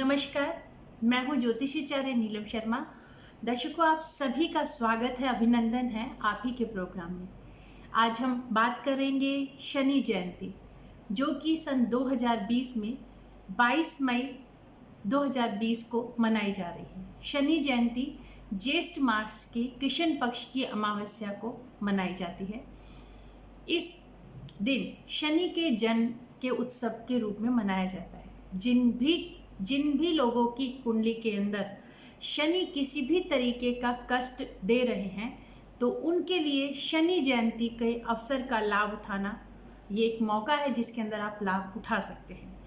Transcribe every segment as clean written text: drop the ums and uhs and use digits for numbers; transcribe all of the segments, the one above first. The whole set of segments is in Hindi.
नमस्कार, मैं हूं ज्योतिषाचार्य नीलम शर्मा। दर्शकों, आप सभी का स्वागत है, अभिनंदन है आप ही के प्रोग्राम में। आज हम बात करेंगे शनि जयंती, जो कि सन 2020 में 22 मई 2020 को मनाई जा रही है। शनि जयंती ज्येष्ठ मास की कृष्ण पक्ष की अमावस्या को मनाई जाती है। इस दिन शनि के जन्म के उत्सव के रूप में मनाया जाता है। जिन भी लोगों की कुंडली के अंदर शनि किसी भी तरीके का कष्ट दे रहे हैं, तो उनके लिए शनि जयंती के अवसर का लाभ उठाना ये एक मौका है जिसके अंदर आप लाभ उठा सकते हैं।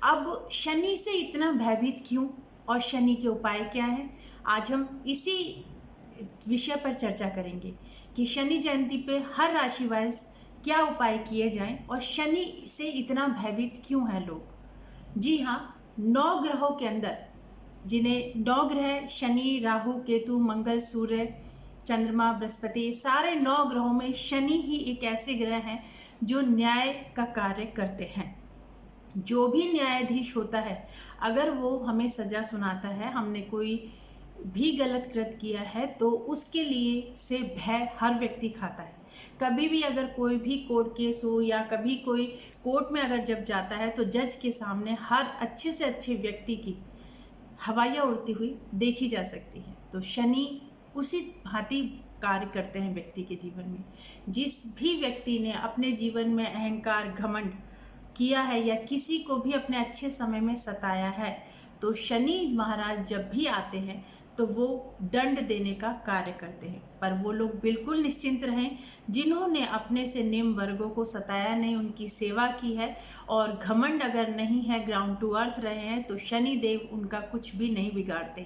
अब शनि से इतना भयभीत क्यों और शनि के उपाय क्या हैं, आज हम इसी विषय पर चर्चा करेंगे कि शनि जयंती पे हर राशि वाइज क्या उपाय किए जाएं और शनि से इतना भयभीत क्यों हैं लोग। जी हाँ, 9 ग्रहों के अंदर, जिन्हें 9 ग्रह शनि, राहु, केतु, मंगल, सूर्य, चंद्रमा, बृहस्पति, सारे 9 ग्रहों में शनि ही एक ऐसे ग्रह हैं जो न्याय का कार्य करते हैं। जो भी न्यायाधीश होता है, अगर वो हमें सजा सुनाता है, हमने कोई भी गलत कृत्य किया है, तो उसके लिए से भय हर व्यक्ति खाता है। कभी भी अगर कोई भी कोर्ट केस हो या कभी कोई कोर्ट में अगर जब जाता है, तो जज के सामने हर अच्छे से अच्छे व्यक्ति की हवाइयाँ उड़ती हुई देखी जा सकती है। तो शनि उसी भांति कार्य करते हैं व्यक्ति के जीवन में। जिस भी व्यक्ति ने अपने जीवन में अहंकार, घमंड किया है या किसी को भी अपने अच्छे समय में सताया है, तो शनि महाराज जब भी आते हैं तो वो दंड देने का कार्य करते हैं। पर वो लोग बिल्कुल निश्चिंत रहें, जिन्होंने अपने से निम्न वर्गों को सताया नहीं, उनकी सेवा की है और घमंड अगर नहीं है, ग्राउंड टू अर्थ रहे हैं, तो शनि देव उनका कुछ भी नहीं बिगाड़ते।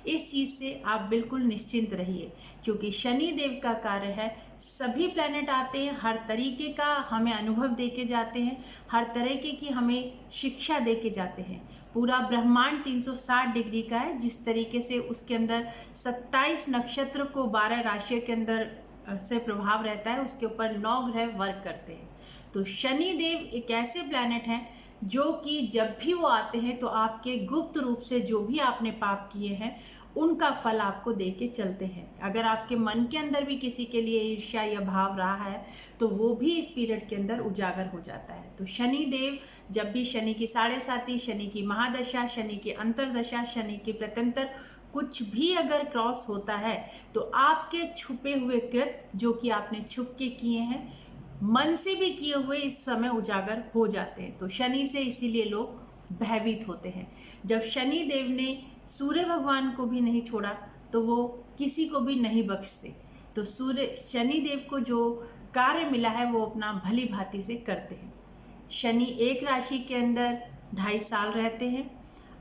इस चीज़ से आप बिल्कुल निश्चिंत रहिए, क्योंकि शनि देव का कार्य है, सभी प्लैनेट आते हैं, हर तरीके का हमें अनुभव दे के जाते हैं, हर तरीके की हमें शिक्षा दे के जाते हैं। पूरा ब्रह्मांड 360 डिग्री का है, जिस तरीके से उसके अंदर 27 नक्षत्र को 12 राशियों के अंदर से प्रभाव रहता है, उसके ऊपर 9 ग्रह वर्क करते हैं। तो शनि देव एक ऐसे प्लैनेट हैं जो कि जब भी वो आते हैं तो आपके गुप्त रूप से जो भी आपने पाप किए हैं उनका फल आपको दे के चलते हैं। अगर आपके मन के अंदर भी किसी के लिए ईर्ष्या या भाव रहा है, तो वो भी इस पीरियड के अंदर उजागर हो जाता है। तो शनि देव जब भी शनि की 7.5, शनि की महादशा, शनि की अंतरदशा, शनि की प्रत्यंतर कुछ भी अगर क्रॉस होता है, तो आपके छुपे हुए कृत्य जो कि आपने छुप के किए हैं, मन से भी किए हुए, इस समय उजागर हो जाते हैं। तो शनि से इसीलिए लोग भयभीत होते हैं। जब शनि देव ने सूर्य भगवान को भी नहीं छोड़ा, तो वो किसी को भी नहीं बख्शते। तो शनि देव को जो कार्य मिला है वो अपना भली भांति से करते हैं। शनि एक राशि के अंदर 2.5 साल रहते हैं।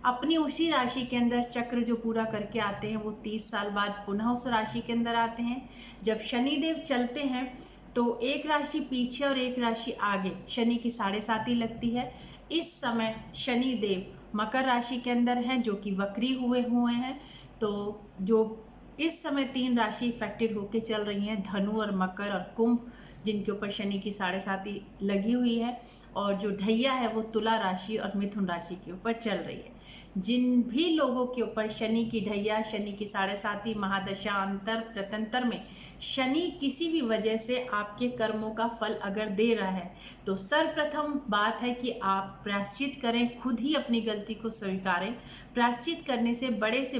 अपनी उसी राशि के अंदर चक्र जो पूरा करके आते हैं, वो 30 साल बाद पुनः उस राशि के अंदर आते हैं। जब शनि देव चलते हैं तो एक राशि पीछे और एक राशि आगे शनि की 7.5 लगती है। इस समय शनि देव मकर राशि के अंदर हैं, जो कि वक्री हुए हैं। तो जो इस समय 3 राशि इफेक्टेड होके चल रही हैं, धनु और मकर और कुंभ, जिनके ऊपर शनि की 7.5 लगी हुई है, और जो ढैया है वो तुला राशि और मिथुन राशि के ऊपर चल रही है। जिन भी लोगों के ऊपर शनि की ढैया, शनि की 7.5, महादशा, अंतर, प्रत्यंतर में शनि किसी भी वजह से आपके कर्मों का फल अगर दे रहा है, तो सर्वप्रथम बात है कि आप प्रायश्चित करें, खुद ही अपनी गलती को स्वीकारें। प्रायश्चित करने से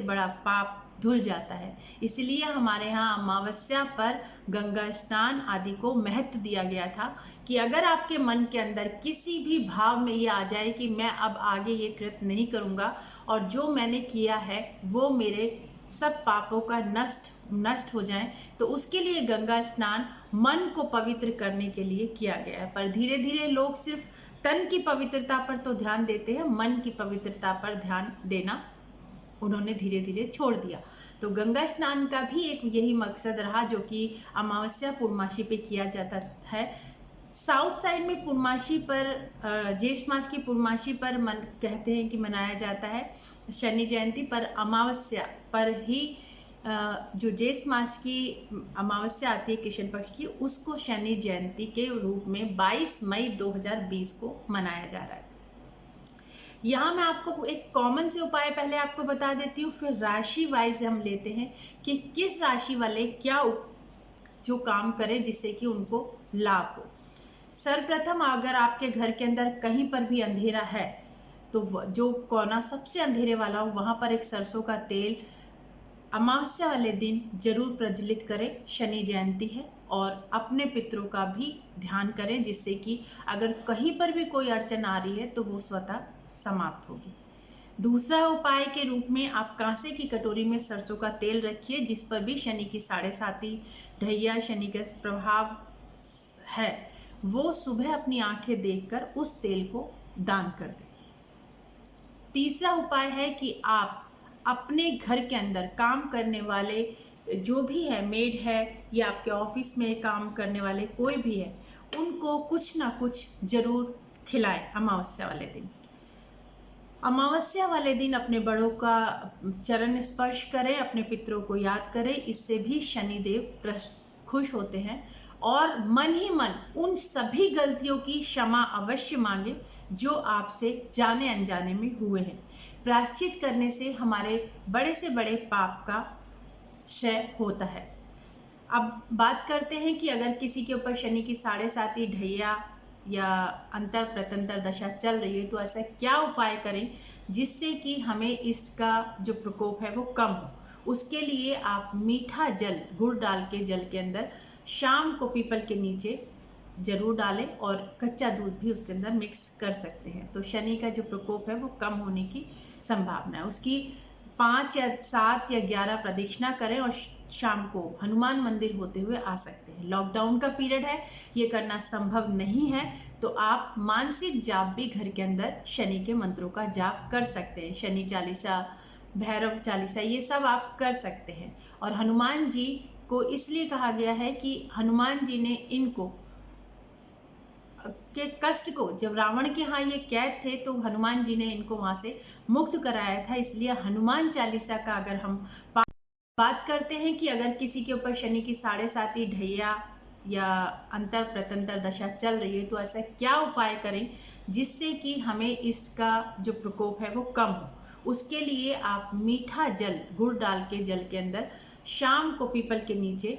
बड़ा पाप धुल जाता है। इसलिए हमारे यहाँ अमावस्या पर गंगा स्नान आदि को महत्व दिया गया था कि अगर आपके मन के अंदर किसी भी भाव में ये आ जाए कि मैं अब आगे ये कृत्य नहीं करूँगा और जो मैंने किया है वो मेरे सब पापों का नष्ट हो जाए, तो उसके लिए गंगा स्नान मन को पवित्र करने के लिए किया गया है। पर धीरे धीरे लोग सिर्फ तन की पवित्रता पर तो ध्यान देते हैं, मन की पवित्रता पर ध्यान देना उन्होंने धीरे धीरे छोड़ दिया। तो गंगा स्नान का भी एक यही मकसद रहा, जो कि अमावस्या पूर्णमासी पे किया जाता है। साउथ साइड में पूर्णमासी पर, ज्येष्ठ मास की पूर्णमासी पर कहते हैं कि मनाया जाता है शनि जयंती, पर अमावस्या पर ही जो ज्येष्ठ मास की अमावस्या आती है कृष्ण पक्ष की, उसको शनि जयंती के रूप में 22 मई 2020 को मनाया जा रहा है। यहाँ मैं आपको एक कॉमन से उपाय पहले आपको बता देती हूँ, फिर राशि वाइज हम लेते हैं कि किस राशि वाले क्या जो काम करें जिससे कि उनको लाभ हो। सर्वप्रथम अगर आपके घर के अंदर कहीं पर भी अंधेरा है तो जो कोना सबसे अंधेरे वाला हो वहाँ पर एक सरसों का तेल अमावस्या वाले दिन जरूर प्रज्वलित करें। शनि जयंती है और अपने पितरों का भी ध्यान करें जिससे कि अगर कहीं पर भी कोई अड़चन आ रही है तो वो स्वतः समाप्त होगी। दूसरा उपाय के रूप में आप कांसे की कटोरी में सरसों का तेल रखिए जिस पर भी शनि की 7.5 ढैया शनि का प्रभाव है, वो सुबह अपनी आंखें देखकर उस तेल को दान कर दें। तीसरा उपाय है कि आप अपने घर के अंदर काम करने वाले जो भी है, मेड है या आपके ऑफिस में काम करने वाले कोई भी है, उनको कुछ ना कुछ जरूर खिलाएं अमावस्या वाले दिन। अमावस्या वाले दिन अपने बड़ों का चरण स्पर्श करें, अपने पितरों को याद करें, इससे भी शनिदेव खुश होते हैं और मन ही मन उन सभी गलतियों की क्षमा अवश्य मांगे जो आपसे जाने अनजाने में हुए हैं। प्रायश्चित करने से हमारे बड़े से बड़े पाप का क्षय होता है। अब बात करते हैं कि अगर किसी के ऊपर शनि की 7.5 ढैया या अंतर प्रतंतर दशा चल रही है तो ऐसा क्या उपाय करें जिससे कि हमें इसका जो प्रकोप है वो कम हो। उसके लिए आप मीठा जल गुड़ डाल के जल के अंदर शाम को पीपल के नीचे जरूर डालें और कच्चा दूध भी उसके अंदर मिक्स कर सकते हैं, तो शनि का जो प्रकोप है वो कम होने की संभावना है। उसकी 5 या 7 या 11 प्रदक्षिणा करें और शाम को हनुमान मंदिर होते हुए आ सकते हैं। लॉकडाउन का पीरियड है, ये करना संभव नहीं है तो आप मानसिक जाप भी घर के अंदर शनि के मंत्रों का जाप कर सकते हैं। शनि चालीसा, भैरव चालीसा, ये सब आप कर सकते हैं। और हनुमान जी को इसलिए कहा गया है कि हनुमान जी ने इनको के कष्ट को, जब रावण के यहाँ ये कैद थे तो हनुमान जी ने इनको वहाँ से मुक्त कराया था, इसलिए हनुमान चालीसा का अगर हम बात करते हैं कि अगर किसी के ऊपर शनि की 7.5 ढैया या अंतर प्रतंतर दशा चल रही है तो ऐसा क्या उपाय करें जिससे कि हमें इसका जो प्रकोप है वो कम हो। उसके लिए आप मीठा जल गुड़ डाल के जल के अंदर शाम को पीपल के नीचे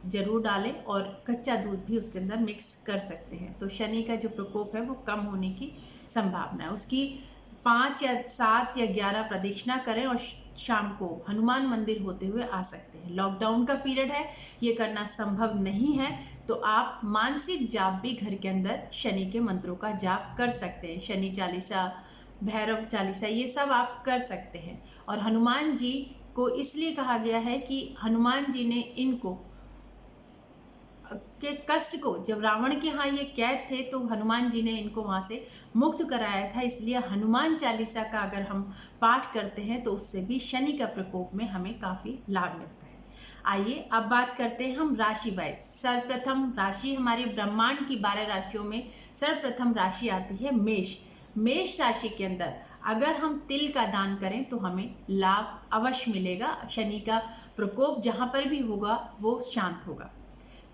जरूर डालें और कच्चा दूध भी उसके अंदर मिक्स कर सकते हैं, तो शनि का जो प्रकोप है वो कम होने की संभावना है। उसकी 5 या 7 या 11 प्रदक्षिणा करें और शाम को हनुमान मंदिर होते हुए आ सकते हैं। लॉकडाउन का पीरियड है, ये करना संभव नहीं है तो आप मानसिक जाप भी घर के अंदर शनि के मंत्रों का जाप कर सकते हैं। शनि चालीसा, भैरव चालीसा, ये सब आप कर सकते हैं। और हनुमान जी को इसलिए कहा गया है कि हनुमान जी ने इनको के कष्ट को, जब रावण के यहाँ ये कैद थे तो हनुमान जी ने इनको वहाँ से मुक्त कराया था, इसलिए हनुमान चालीसा का अगर हम पाठ करते हैं तो उससे भी शनि का प्रकोप में हमें काफ़ी लाभ मिलता है। आइए अब बात करते हैं हम राशि वाइज। सर्वप्रथम राशि हमारी ब्रह्मांड की 12 राशियों में सर्वप्रथम राशि आती है मेष। मेष राशि के अंदर अगर हम तिल का दान करें तो हमें लाभ अवश्य मिलेगा, शनि का प्रकोप जहाँ पर भी होगा वो शांत होगा।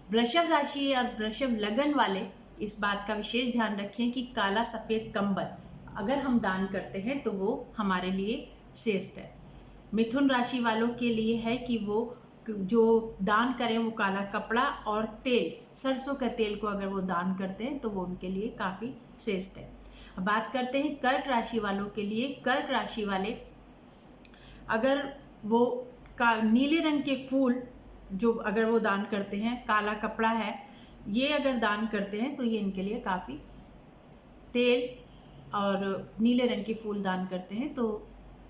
वृषभ राशि और वृषभ लगन वाले इस बात का विशेष ध्यान रखें कि काला सफ़ेद कंबल अगर हम दान करते हैं तो वो हमारे लिए श्रेष्ठ है। मिथुन राशि वालों के लिए है कि वो जो दान करें वो काला कपड़ा और तेल, सरसों का तेल को अगर वो दान करते हैं तो वो उनके लिए काफ़ी श्रेष्ठ है। अब बात करते हैं कर्क राशि वालों के लिए। कर्क राशि वाले अगर वो नीले रंग के फूल जो अगर वो दान करते हैं, काला कपड़ा है, ये अगर दान करते हैं तो ये इनके लिए काफ़ी, तेल और नीले रंग के फूल दान करते हैं तो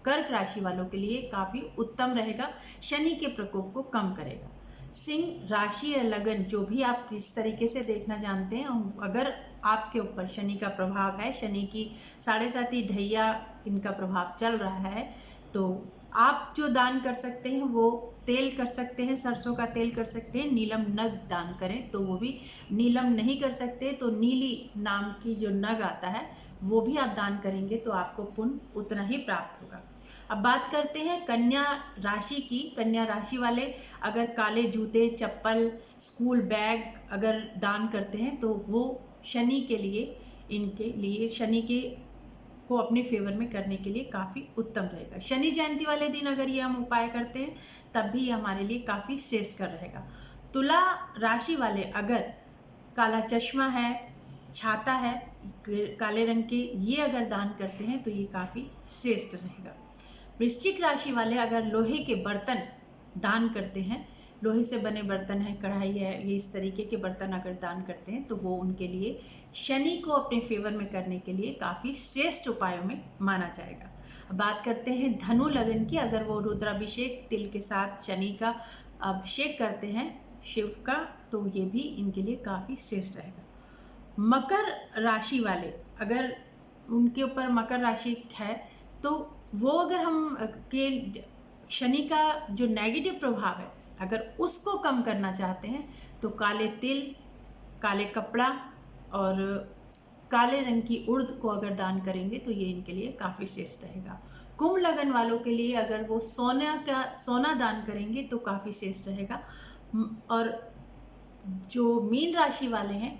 कर्क राशि वालों के लिए काफ़ी उत्तम रहेगा, शनि के प्रकोप को कम करेगा। सिंह राशि या लगन जो भी आप जिस तरीके से देखना जानते हैं, अगर आपके ऊपर शनि का प्रभाव है, शनि की 7.5 ढैया इनका प्रभाव चल रहा है, तो आप जो दान कर सकते हैं वो तेल कर सकते हैं, सरसों का तेल कर सकते हैं। नीलम नग दान करें तो वो भी, नीलम नहीं कर सकते तो नीली नाम की जो नग आता है वो भी आप दान करेंगे तो आपको पुण्य उतना ही प्राप्त होगा। अब बात करते हैं कन्या राशि की। कन्या राशि वाले अगर काले जूते, चप्पल, स्कूल बैग अगर दान करते हैं तो वो शनि के लिए, इनके लिए शनि के को अपने फेवर में करने के लिए काफ़ी उत्तम रहेगा। शनि जयंती वाले दिन अगर ये हम उपाय करते हैं तब भी ये हमारे लिए काफ़ी श्रेष्ठकर रहेगा। तुला राशि वाले अगर काला चश्मा है, छाता है काले रंग के, ये अगर दान करते हैं तो ये काफ़ी श्रेष्ठ रहेगा। वृश्चिक राशि वाले अगर लोहे के बर्तन दान करते हैं, लोहे से बने बर्तन है, कढ़ाई है, ये इस तरीके के बर्तन अगर दान करते हैं तो वो उनके लिए शनि को अपने फेवर में करने के लिए काफ़ी श्रेष्ठ उपायों में माना जाएगा। अब बात करते हैं धनु लगन की। अगर वो रुद्राभिषेक तिल के साथ शनि का अभिषेक करते हैं शिव का, तो ये भी इनके लिए काफ़ी श्रेष्ठ रहेगा। मकर राशि वाले अगर उनके ऊपर मकर राशि है तो वो अगर हम के शनि का जो नेगेटिव प्रभाव है अगर उसको कम करना चाहते हैं तो काले तिल, काले कपड़ा और काले रंग की उड़द को अगर दान करेंगे तो ये इनके लिए काफ़ी श्रेष्ठ रहेगा। कुंभ लगन वालों के लिए अगर वो सोना दान करेंगे तो काफ़ी श्रेष्ठ रहेगा। और जो मीन राशि वाले हैं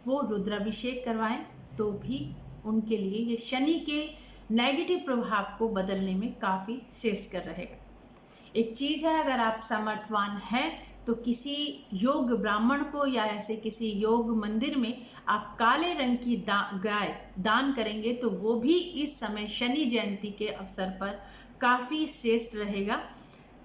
वो रुद्राभिषेक करवाएं तो भी उनके लिए ये शनि के नेगेटिव प्रभाव को बदलने में काफ़ी श्रेष्ठकर रहेगा। एक चीज़ है, अगर आप सामर्थ्यवान हैं तो किसी योग ब्राह्मण को या ऐसे किसी योग मंदिर में आप काले रंग की गाय दान करेंगे तो वो भी इस समय शनि जयंती के अवसर पर काफ़ी श्रेष्ठ रहेगा,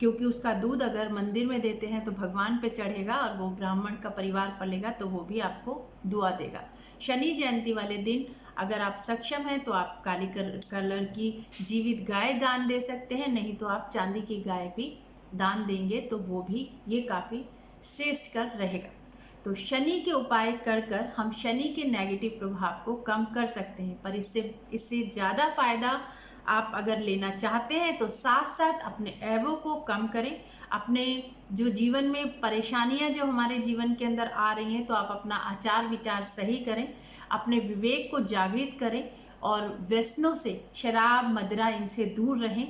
क्योंकि उसका दूध अगर मंदिर में देते हैं तो भगवान पे चढ़ेगा और वो ब्राह्मण का परिवार पलेगा तो वो भी आपको दुआ देगा। शनि जयंती वाले दिन अगर आप सक्षम हैं तो आप काली कलर की जीवित गाय दान दे सकते हैं, नहीं तो आप चांदी की गाय भी दान देंगे तो वो भी ये काफ़ी श्रेष्ठकर रहेगा। तो शनि के उपाय कर हम शनि के नेगेटिव प्रभाव को कम कर सकते हैं, पर इससे ज़्यादा फायदा आप अगर लेना चाहते हैं तो साथ साथ अपने ऐबों को कम करें। अपने जो जीवन में परेशानियां जो हमारे जीवन के अंदर आ रही हैं तो आप अपना आचार विचार सही करें, अपने विवेक को जागृत करें और व्यसनों से, शराब मदिरा, इनसे दूर रहें।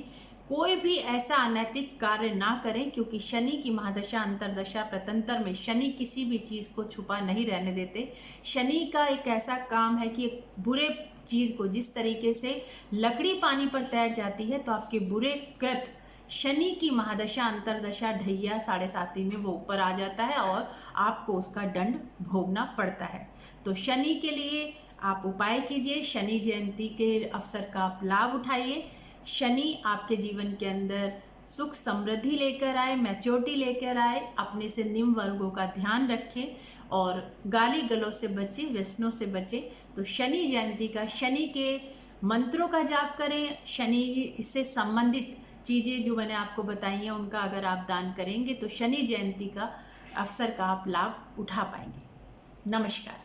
कोई भी ऐसा अनैतिक कार्य ना करें, क्योंकि शनि की महादशा अंतरदशा प्रतंत्र में शनि किसी भी चीज़ को छुपा नहीं रहने देते। शनि का एक ऐसा काम है कि बुरे चीज़ को, जिस तरीके से लकड़ी पानी पर तैर जाती है तो आपके बुरे कृत शनि की महादशा अंतरदशा ढैया 7.5 में वो ऊपर आ जाता है और आपको उसका दंड भोगना पड़ता है। तो शनि के लिए आप उपाय कीजिए, शनि जयंती के अवसर का आप लाभ उठाइए। शनि आपके जीवन के अंदर सुख समृद्धि लेकर आए, मैच्योरिटी लेकर आए। अपने से निम्न वर्गों का ध्यान रखें और गाली गलौज से बचें, व्यसनों से बचें। तो शनि जयंती का, शनि के मंत्रों का जाप करें। शनि से संबंधित चीज़ें जो मैंने आपको बताई हैं उनका अगर आप दान करेंगे तो शनि जयंती का अवसर का आप लाभ उठा पाएंगे। नमस्कार।